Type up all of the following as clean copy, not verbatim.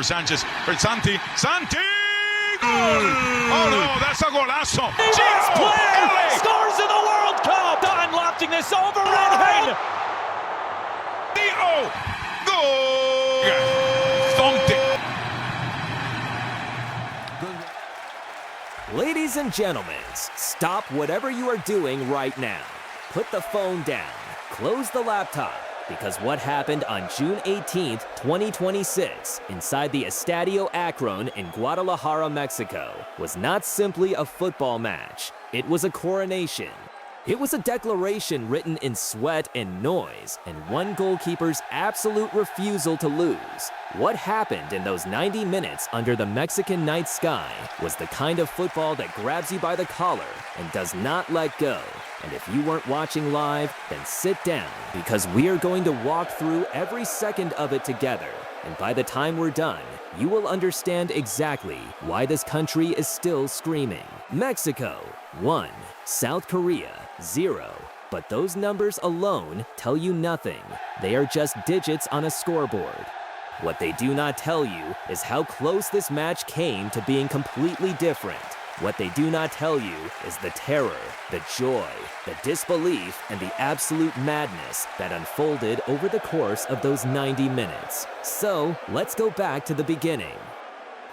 Sanchez, for Santi, goal! Oh no, that's a golazo! Chance play! Scores in the World Cup! Don lofting this over Rangel! Goal! Thumped it! Ladies and gentlemen, stop whatever you are doing right now. Put the phone down, close the laptop, because what happened on June 18th, 2026, inside the Estadio Akron in Guadalajara, Mexico, was not simply a football match. It was a coronation. It was a declaration written in sweat and noise, and one goalkeeper's absolute refusal to lose. What happened in those 90 minutes under the Mexican night sky was the kind of football that grabs you by the collar and does not let go. And if you weren't watching live, then sit down, because we are going to walk through every second of it together. And by the time we're done, you will understand exactly why this country is still screaming. Mexico, 1. South Korea, 0. But those numbers alone tell you nothing. They are just digits on a scoreboard. What they do not tell you is how close this match came to being completely different. What they do not tell you is the terror, the joy, the disbelief, and the absolute madness that unfolded over the course of those 90 minutes. So, let's go back to the beginning.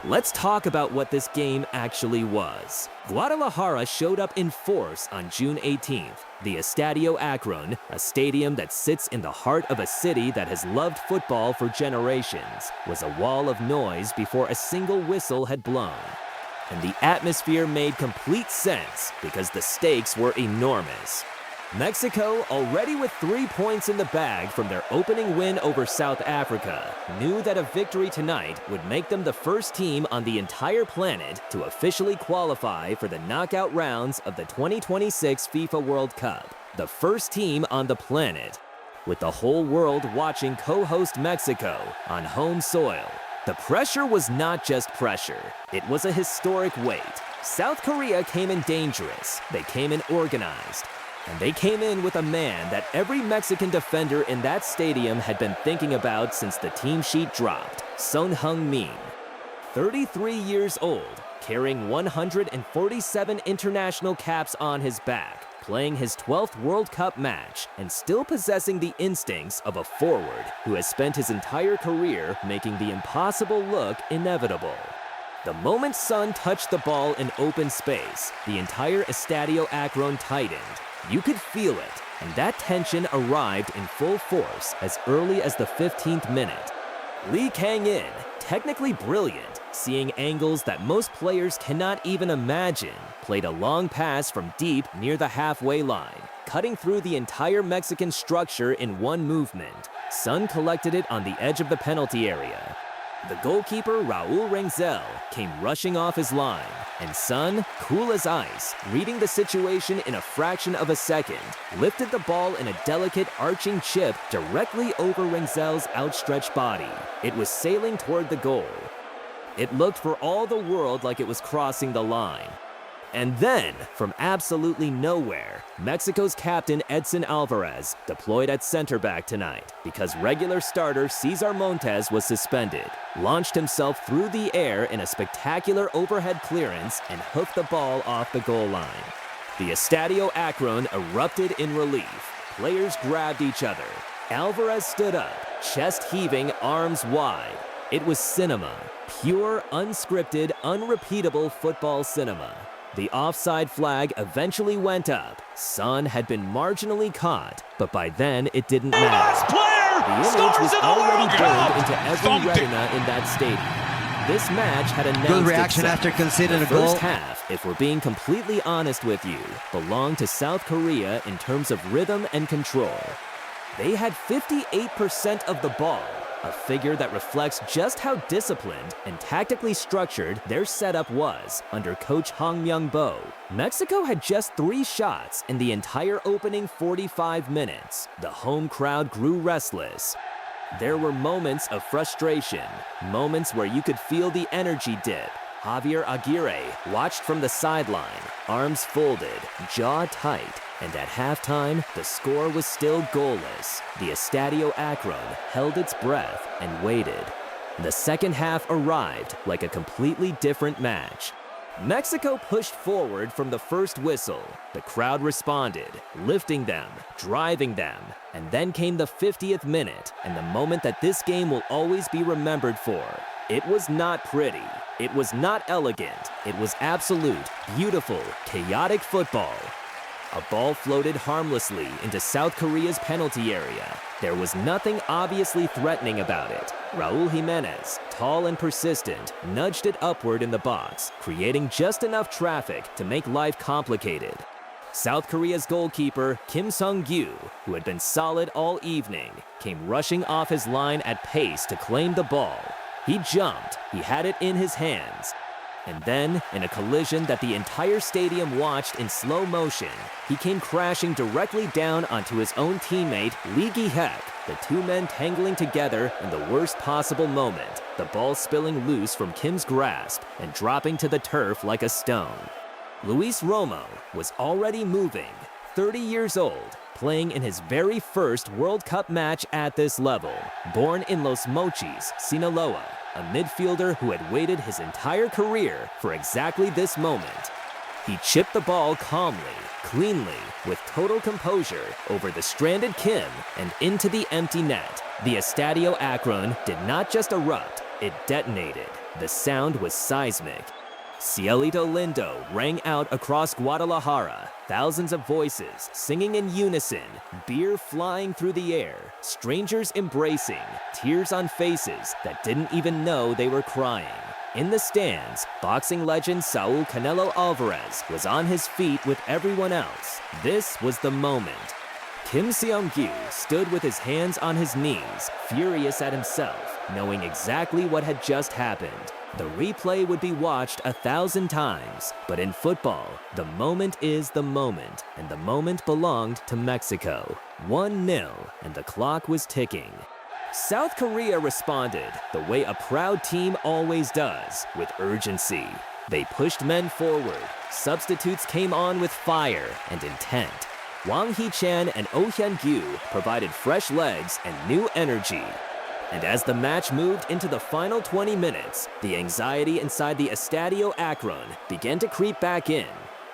Let's talk about what this game actually was. Guadalajara showed up in force on June 18th. The Estadio Akron, a stadium that sits in the heart of a city that has loved football for generations, was a wall of noise before a single whistle had blown. And the atmosphere made complete sense because the stakes were enormous. Mexico, already with 3 points in the bag from their opening win over South Africa, knew that a victory tonight would make them the first team on the entire planet to officially qualify for the knockout rounds of the 2026 FIFA World Cup. The first team on the planet, with the whole world watching co-host Mexico on home soil. The pressure was not just pressure, it was a historic weight. South Korea came in dangerous, they came in organized, and they came in with a man that every Mexican defender in that stadium had been thinking about since the team sheet dropped, Heung-min. 33 years old, carrying 147 international caps on his back, playing his 12th World Cup match, and still possessing the instincts of a forward who has spent his entire career making the impossible look inevitable. The moment Son touched the ball in open space, the entire Estadio Akron tightened. You could feel it, and that tension arrived in full force as early as the 15th minute. Lee Kang-in, technically brilliant, seeing angles that most players cannot even imagine, played a long pass from deep near the halfway line, cutting through the entire Mexican structure in one movement. Son collected it on the edge of the penalty area. The goalkeeper, Raúl Rangel, came rushing off his line, and Son, cool as ice, reading the situation in a fraction of a second, lifted the ball in a delicate arching chip directly over Rangel's outstretched body. It was sailing toward the goal. It looked for all the world like it was crossing the line. And then, from absolutely nowhere, Mexico's captain Edson Álvarez deployed at center back tonight because regular starter Cesar Montes was suspended, launched himself through the air in a spectacular overhead clearance and hooked the ball off the goal line. The Estadio Akron erupted in relief. Players grabbed each other. Álvarez stood up, chest heaving, arms wide. It was cinema, pure, unscripted, unrepeatable football cinema. The offside flag eventually went up. Son had been marginally caught, but by then it didn't matter. The image was already burned into every retina in that stadium. This match had announced good reaction itself. after conceding a the goal. First half, if we're being completely honest with you, belonged to South Korea in terms of rhythm and control. They had 58% of the ball, a figure that reflects just how disciplined and tactically structured their setup was under coach Heung-min. Mexico had just 3 shots in the entire opening 45 minutes. The home crowd grew restless. There were moments of frustration, moments where you could feel the energy dip. Javier Aguirre watched from the sideline, arms folded, jaw tight, and at halftime, the score was still goalless. The Estadio Akron held its breath and waited. The second half arrived like a completely different match. Mexico pushed forward from the first whistle. The crowd responded, lifting them, driving them, and then came the 50th minute and the moment that this game will always be remembered for. It was not pretty. It was not elegant. It was absolute, beautiful, chaotic football. A ball floated harmlessly into South Korea's penalty area. There was nothing obviously threatening about it. Raúl Jimenez, tall and persistent, nudged it upward in the box, creating just enough traffic to make life complicated. South Korea's goalkeeper, Seung-gyu, who had been solid all evening, came rushing off his line at pace to claim the ball. He jumped, he had it in his hands. And then, in a collision that the entire stadium watched in slow motion, he came crashing directly down onto his own teammate, Lee Gi-hek, the two men tangling together in the worst possible moment, the ball spilling loose from Kim's grasp and dropping to the turf like a stone. Luis Romo was already moving, 30 years old, playing in his very first World Cup match at this level, born in Los Mochis, Sinaloa, a midfielder who had waited his entire career for exactly this moment. He chipped the ball calmly, cleanly, with total composure over the stranded Kim and into the empty net. The Estadio Akron did not just erupt, it detonated. The sound was seismic. Cielito Lindo rang out across Guadalajara, thousands of voices singing in unison, beer flying through the air, strangers embracing, tears on faces that didn't even know they were crying. In the stands, boxing legend Saúl Canelo Álvarez was on his feet with everyone else. This was the moment. Kim Seung-gyu stood with his hands on his knees, furious at himself, knowing exactly what had just happened. The replay would be watched 1,000 times, but in football, the moment is the moment, and the moment belonged to Mexico. 1-0, and the clock was ticking. South Korea responded the way a proud team always does, with urgency. They pushed men forward. Substitutes came on with fire and intent. Wang Hee-chan and Oh Hyun-gyu provided fresh legs and new energy. And as the match moved into the final 20 minutes, the anxiety inside the Estadio Akron began to creep back in.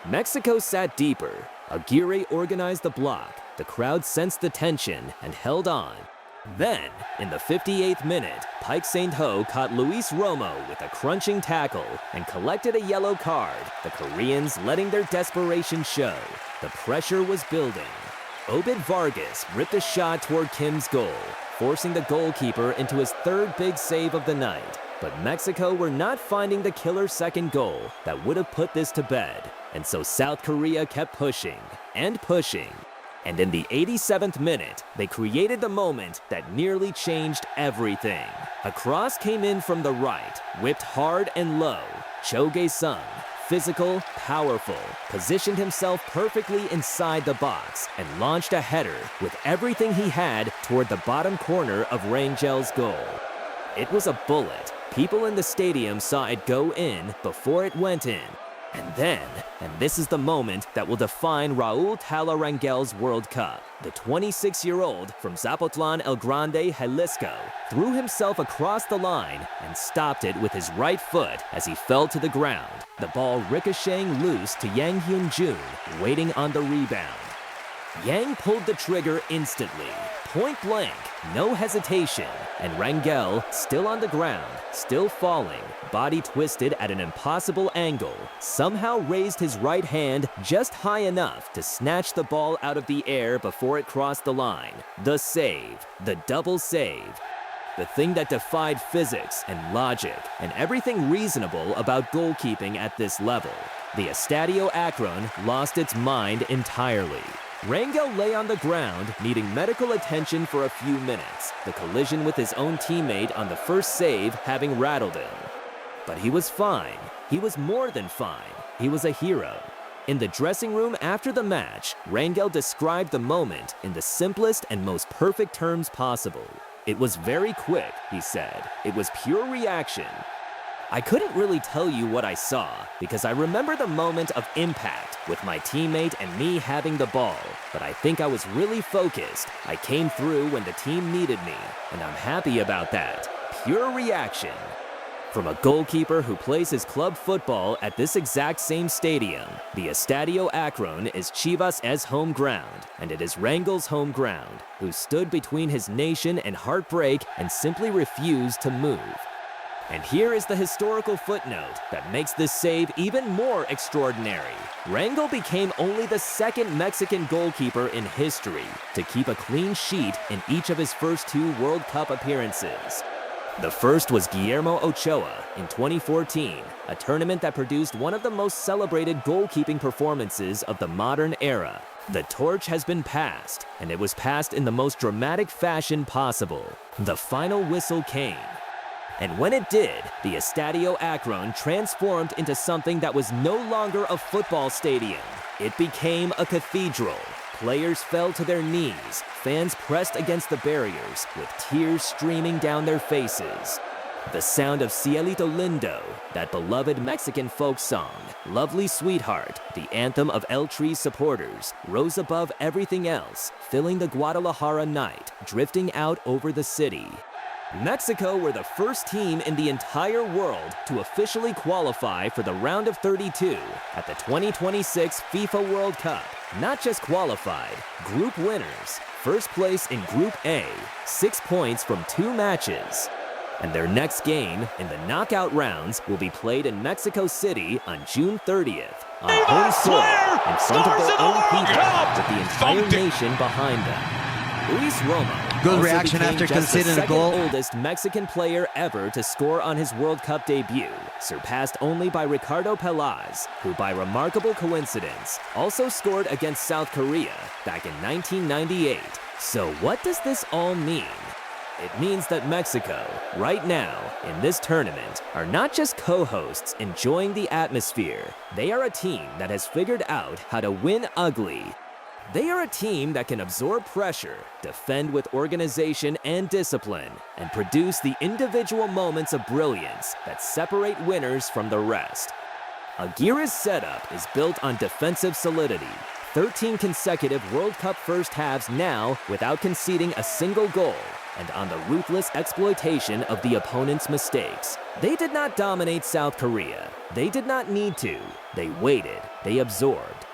Mexico sat deeper. Aguirre organized the block. The crowd sensed the tension and held on. Then, in the 58th minute, Paik Saint-ho caught Luis Romo with a crunching tackle and collected a yellow card, the Koreans letting their desperation show. The pressure was building. Obed Vargas ripped a shot toward Kim's goal, forcing the goalkeeper into his third big save of the night. But Mexico were not finding the killer second goal that would have put this to bed. And so South Korea kept pushing and pushing. And in the 87th minute, they created the moment that nearly changed everything. A cross came in from the right, whipped hard and low. Cho Gae-sung, physical, powerful, positioned himself perfectly inside the box and launched a header with everything he had toward the bottom corner of Rangel's goal. It was a bullet. People in the stadium saw it go in before it went in. And then, and this is the moment that will define Raúl Tala Rangel's World Cup, the 26-year-old from Zapotlan El Grande, Jalisco, threw himself across the line and stopped it with his right foot as he fell to the ground, the ball ricocheting loose to Yang Hyun-jun, waiting on the rebound. Yang pulled the trigger instantly, point blank, no hesitation, and Rangel, still on the ground, still falling, body twisted at an impossible angle, somehow raised his right hand just high enough to snatch the ball out of the air before it crossed the line. The save, the double save. The thing that defied physics and logic and everything reasonable about goalkeeping at this level. The Estadio Akron lost its mind entirely. Rangel lay on the ground, needing medical attention for a few minutes, the collision with his own teammate on the first save having rattled him. But he was fine. He was more than fine. He was a hero. In the dressing room after the match, Rangel described the moment in the simplest and most perfect terms possible. It was very quick, he said. It was pure reaction. I couldn't really tell you what I saw because I remember the moment of impact with my teammate and me having the ball, but I think I was really focused. I came through when the team needed me, and I'm happy about that. pure reaction. From a goalkeeper who plays his club football at this exact same stadium, the Estadio Akron is Chivas' home ground, and it is Rangel's home ground, who stood between his nation and heartbreak and simply refused to move. And here is the historical footnote that makes this save even more extraordinary. Rangel became only the second Mexican goalkeeper in history to keep a clean sheet in each of his first 2 World Cup appearances. The first was Guillermo Ochoa in 2014, a tournament that produced one of the most celebrated goalkeeping performances of the modern era. The torch has been passed, and it was passed in the most dramatic fashion possible. The final whistle came. And when it did, the Estadio Akron transformed into something that was no longer a football stadium. It became a cathedral. Players fell to their knees, fans pressed against the barriers, with tears streaming down their faces. The sound of Cielito Lindo, that beloved Mexican folk song, Lovely Sweetheart, the anthem of El Tri's supporters, rose above everything else, filling the Guadalajara night, drifting out over the city. Mexico were the first team in the entire world to officially qualify for the round of 32 at the 2026 FIFA World Cup. Not just qualified, group winners, first place in Group A, 6 points from 2 matches. And their next game in the knockout rounds will be played in Mexico City on June 30th, on home soil, in front of their own people, with the entire nation behind them. Luis Romo good reaction after conceding a goal. The oldest Mexican player ever to score on his World Cup debut, surpassed only by Ricardo Peláez, who by remarkable coincidence also scored against South Korea back in 1998. So what does this all mean? It means that Mexico, right now, in this tournament, are not just co-hosts enjoying the atmosphere. They are a team that has figured out how to win ugly. They are a team that can absorb pressure, defend with organization and discipline, and produce the individual moments of brilliance that separate winners from the rest. Aguirre's setup is built on defensive solidity. 13 consecutive World Cup first halves now without conceding a single goal, and on the ruthless exploitation of the opponent's mistakes. They did not dominate South Korea. They did not need to. They waited. They absorbed.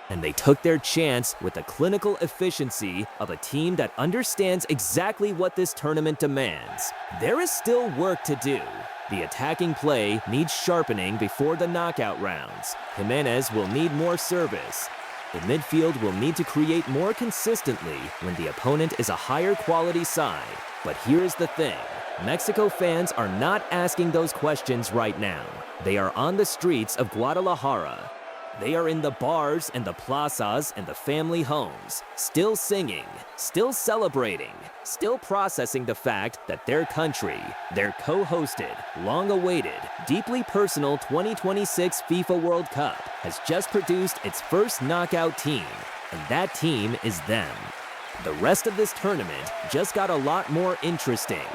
And they took their chance with the clinical efficiency of a team that understands exactly what this tournament demands. There is still work to do. The attacking play needs sharpening before the knockout rounds. Jimenez will need more service. The midfield will need to create more consistently when the opponent is a higher quality side. But here's the thing. Mexico fans are not asking those questions right now. They are on the streets of Guadalajara. They are in the bars and the plazas and the family homes, still singing, still celebrating, still processing the fact that their country, their co-hosted, long-awaited, deeply personal 2026 FIFA World Cup has just produced its first knockout team, and that team is them. The rest of this tournament just got a lot more interesting.